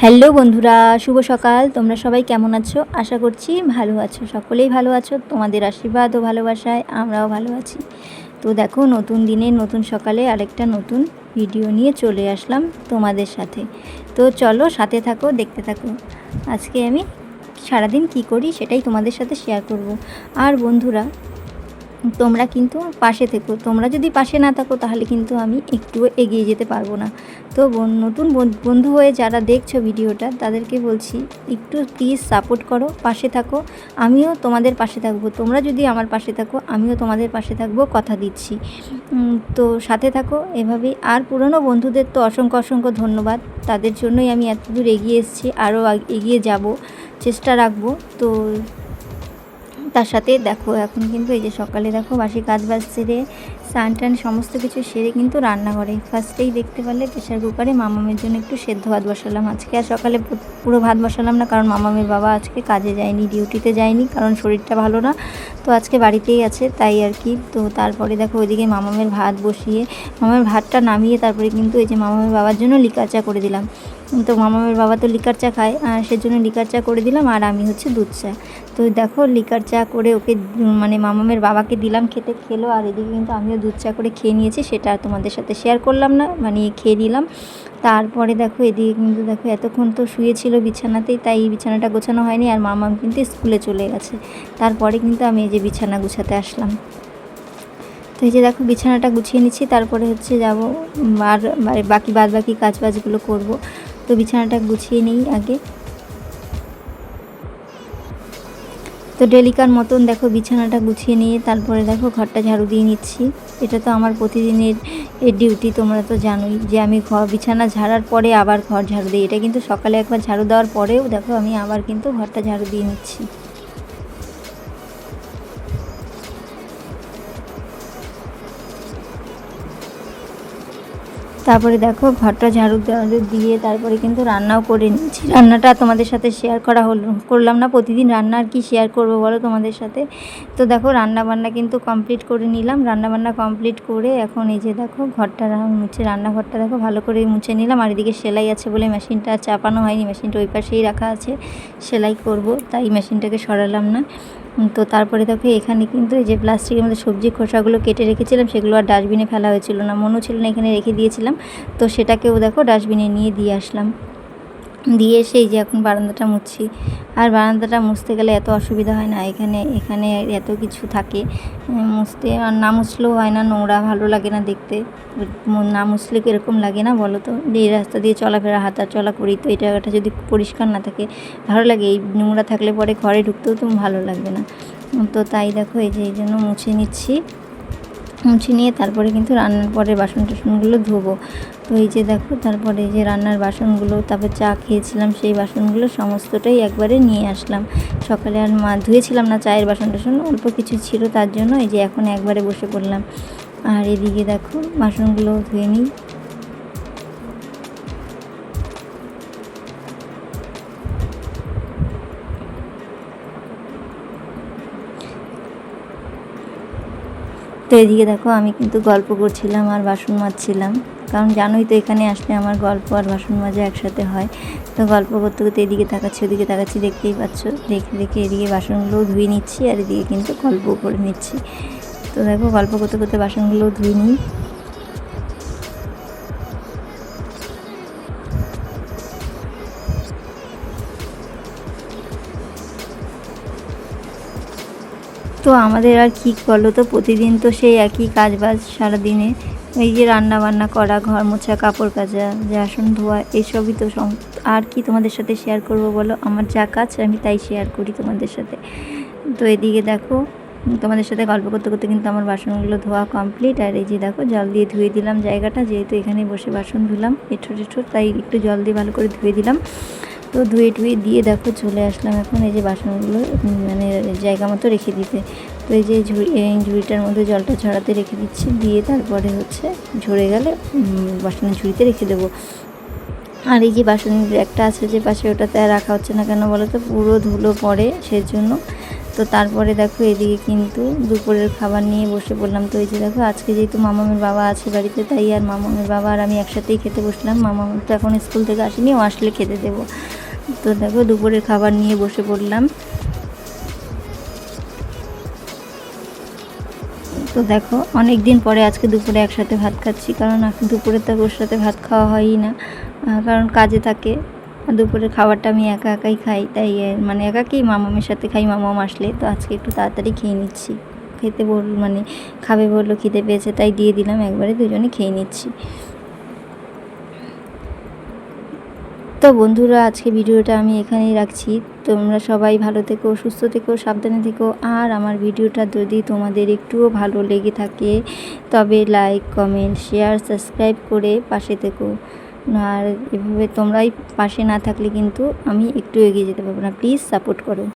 Hello বন্ধুরা, শুভ সকাল। তোমরা সবাই কেমন আছো? আশা করছি ভালো আছো, সকলেই ভালো আছো। তোমাদের আশীর্বাদ ও ভালোবাসায় আমরাও ভালো আছি। তো দেখো, নতুন দিনের নতুন সকালে আরেকটা নতুন ভিডিও নিয়ে চলে আসলাম তোমাদের সাথে। তো চলো, সাথে থাকো, দেখতে থাকো। আজকে আমি সারাদিন কি করি সেটাই তোমাদের সাথে শেয়ার করব। আর বন্ধুরা, তোমরা কিন্তু পাশে থেকো। তোমরা যদি পাশে না থাকো তাহলে কিন্তু আমি একটুও এগিয়ে যেতে পারবো না। তো নতুন বন্ধু হয়ে যারা দেখছো ভিডিওটা, তাদেরকে বলছি একটু প্লিজ সাপোর্ট করো, পাশে থাকো। আমিও তোমাদের পাশে থাকবো। তোমরা যদি আমার পাশে থাকো, আমিও তোমাদের পাশে থাকবো, কথা দিচ্ছি। তো সাথে থাকো এভাবেই। আর পুরনো বন্ধুদের তো অসংখ্য অসংখ্য ধন্যবাদ। তাদের জন্যই আমি এতদূর এগিয়ে এসেছি, আরও এগিয়ে যাব, চেষ্টা রাখবো। তো তার সাথে দেখো, এখন কিন্তু এই যে সকালে দেখো বাসি কাজ বাজ সেরে স্নান টান সমস্ত কিছু সেরে কিন্তু রান্নাঘরে ফার্স্টেই দেখতে পারলে প্রেশার কুকারে মামামের জন্য একটু সেদ্ধ ভাত বসালাম। আজকে আর সকালে পুরো ভাত বসালাম না, কারণ মামামের বাবা আজকে কাজে যায়নি, ডিউটিতে যায়নি, কারণ শরীরটা ভালো না। তো আজকে বাড়িতেই আছে, তাই আর কি। তো তারপরে দেখো ওইদিকে মামামের ভাত বসিয়ে মামামের ভাতটা নামিয়ে তারপরে কিন্তু এই যে মামামের বাবার জন্য লিকার চা করে দিলাম। তো মামামের বাবা তো লিকার চা খায়, আর সেজন্য লিকার চা করে দিলাম, আর আমি হচ্ছে দুধ চা। তো দেখো লিকার চা করে ওকে মানে মামামের বাবাকে দিলাম, খেতে খেলো। আর এদিকে কিন্তু আমিও দুধ চা করে খেয়ে নিয়েছি, সেটা আর তোমাদের সাথে শেয়ার করলাম না, মানে খেয়ে নিলাম। তারপরে দেখো এদিকে কিন্তু দেখো এতক্ষণ তো শুয়েছিল বিছানাতেই, তাই এই বিছানাটা গোছানো হয়নি। আর মামাম কিন্তু স্কুলে চলে গেছে। তারপরে কিন্তু আমি এই যে বিছানা গুছাতে আসলাম। তো এই যে দেখো বিছানাটা গুছিয়ে নিচ্ছি, তারপরে হচ্ছে যাব আর বাকি কাজ বাজগুলো করব। তো বিছানাটা গুছিয়ে নিই আগে। তো ডেলিকার মতন দেখো বিছানাটা গুছিয়ে নিয়ে তারপরে দেখো ঘরটা ঝাড়ু দিয়ে নিচ্ছি। এটা তো আমার প্রতিদিনের ডিউটি, তোমরা তো জানোই যে আমি বিছানা ঝাড়ার পরে আবার ঘর ঝাড়ু দিই। এটা কিন্তু সকালে একবার ঝাড়ু দেওয়ার পরেও দেখো আমি আবার কিন্তু ঘরটা ঝাড়ু দিয়ে নিচ্ছি। তারপরে দেখো ঘরটা ঝাড়ু দিয়ে তারপরে কিন্তু রান্নাও করে নিচ্ছি। রান্নাটা তোমাদের সাথে শেয়ার করলাম না। প্রতিদিন রান্না আর কি শেয়ার করবো বলো তোমাদের সাথে। তো দেখো রান্নাবান্না কিন্তু কমপ্লিট করে নিলাম। রান্নাবান্না কমপ্লিট করে এখন এই যে দেখো ঘরটা মুছে, রান্নাঘরটা দেখো ভালো করে মুছে নিলাম। আর এদিকে সেলাই আছে বলে মেশিনটা চাপানো হয়নি, মেশিনটা ওই পাশেই রাখা আছে, সেলাই করব, তাই মেশিনটাকে সরালাম না। তো তারপরে দেখো এখানে কিন্তু এই যে প্লাস্টিকের মধ্যে সবজি খোসাগুলো কেটে রেখেছিলাম, সেগুলো আর ডাস্টবিনে ফেলা হয়েছিল না, মনেও ছিল না, এখানে রেখে দিয়েছিলাম। তো সেটাকেও দেখো ডাস্টবিনে নিয়ে দিয়ে আসলাম। দিয়ে এসে এই যে এখন বারান্দাটা মুছছি। আর বারান্দাটা মুছতে গেলে এত অসুবিধা হয় না, এখানে এত কিছু থাকে মুছতে, আর না মুছলেও হয় না, নোংরা ভালো লাগে না দেখতে। না মুছলে কীরকম লাগে না বলো তো। এই রাস্তা দিয়ে চলাফেরা হাঁটা চলা করি, তো এই জায়গাটা যদি পরিষ্কার না থাকে ভালো লাগে। এই নোংরা থাকলে পরে ঘরে ঢুকতেও তো ভালো লাগবে না। তো তাই দেখো এই জন্য মুছে নিচ্ছি। মুছে নিয়ে তারপরে কিন্তু রান্নার পরে বাসন টাসনগুলো ধোবো। তো এই যে দেখো তারপরে এই যে রান্নার বাসনগুলো, তারপর চা খেয়েছিলাম সেই বাসনগুলো সমস্তটাই একবারে নিয়ে আসলাম। সকালে আর ধুয়েছিলাম না চায়ের বাসন টাসন, অল্প কিছু ছিল, তার জন্য এই যে এখন একবারে বসে পড়লাম। আর এদিকে দেখো বাসনগুলো ধুয়ে নিই। তো এদিকে দেখো আমি কিন্তু গল্প করছিলাম আর বাসন মাজছিলাম, কারণ জানোই তো এখানে আসলে আমার গল্প আর বাসন মাজা একসাথে হয়। তো গল্প করতে করতে এদিকে তাকাচ্ছি ওদিকে তাকাচ্ছি, দেখতেই পাচ্ছ। দেখে দেখে এদিকে বাসনগুলোও ধুয়ে নিচ্ছি আর এদিকে কিন্তু গল্পও করে নিচ্ছি। তো দেখো গল্প করতে করতে বাসনগুলোও ধুয়ে নিই। তো আমাদের আর কী বলো তো, প্রতিদিন তো সেই একই কাজ বাজ সারাদিনে। এই যে রান্না বান্না করা, ঘর মোছা, কাপড় কাচা, বাসন ধোয়া, এসবই তো আর কি তোমাদের সাথে শেয়ার করব বলো। আমার যা কাজ আমি তাই শেয়ার করি তোমাদের সাথে। তো এদিকে দেখো তোমাদের সাথে গল্প করতে করতে কিন্তু আমার বাসনগুলো ধোয়া কমপ্লিট। আর এই যে দেখো জল দিয়ে ধুয়ে দিলাম জায়গাটা, যেহেতু এখানে বসে বাসন ধুলাম এঠো তাই একটু জল দিয়ে ভালো করে ধুয়ে দিলাম। তো ধুয়ে টুয়ে দিয়ে দেখো চলে আসলাম এখন এই যে বাসনগুলো মানে জায়গা মতো রেখে দিতে। তো এই যে ঝুড়িটার মধ্যে জলটা ঝরাতে রেখে দিচ্ছি, দিয়ে তারপরে হচ্ছে ঝরে গেলে বাসনের ঝুড়িতে রেখে দেবো। আর এই যে বাসনের একটা আছে যে পাশে, ওটাতে আর রাখা হচ্ছে না কেন বলো তো, পুরো ধুলো পড়ে সেজন্য। তো তো তারপরে দেখো এদিকে কিন্তু দুপুরের খাবার নিয়ে বসে পড়লাম। তো এই যে দেখো আজকে যেহেতু মামামের বাবা আছে বাড়িতে, তাই আর মামামের বাবা আর আমি একসাথেই খেতে বসলাম। মামাম তো এখন স্কুল থেকে আসেনি, ও আসলে খেতে দেবো। তো দেখো দুপুরের খাবার নিয়ে বসে পড়লাম। তো দেখো অনেক দিন পরে আজকে দুপুরে একসাথে ভাত খাচ্ছি, কারণ দুপুরে তো ওর সাথে ভাত খাওয়া হয়ই না, কারণ কাজে থাকে। দুপুরের খাবারটা আমি একা একাই খাই, তাই মানে একাকেই মামামের সাথে খাই মামাম আসলে। তো আজকে একটু তাড়াতাড়ি খেয়ে নিচ্ছি, খেতে মানে খাবে বললো, খিদে পেয়েছে তাই দিয়ে দিলাম, একবারে দুজনে খেয়ে নিচ্ছি। তো বন্ধুরা আজকে ভিডিওটা আমি এখানেই রাখছি। তোমরা সবাই ভালো থেকো, সুস্থ থেকো, সাবধানে থেকো। আর আমার ভিডিওটা যদি তোমাদের একটুও ভালো লেগে থাকে তবে লাইক, কমেন্ট, শেয়ার, সাবস্ক্রাইব করে পাশে থেকো। আর এভাবে তোমরাই পাশে না থাকলে কিন্তু আমি একটু এগিয়ে যেতে পারবো না। প্লিজ সাপোর্ট করো।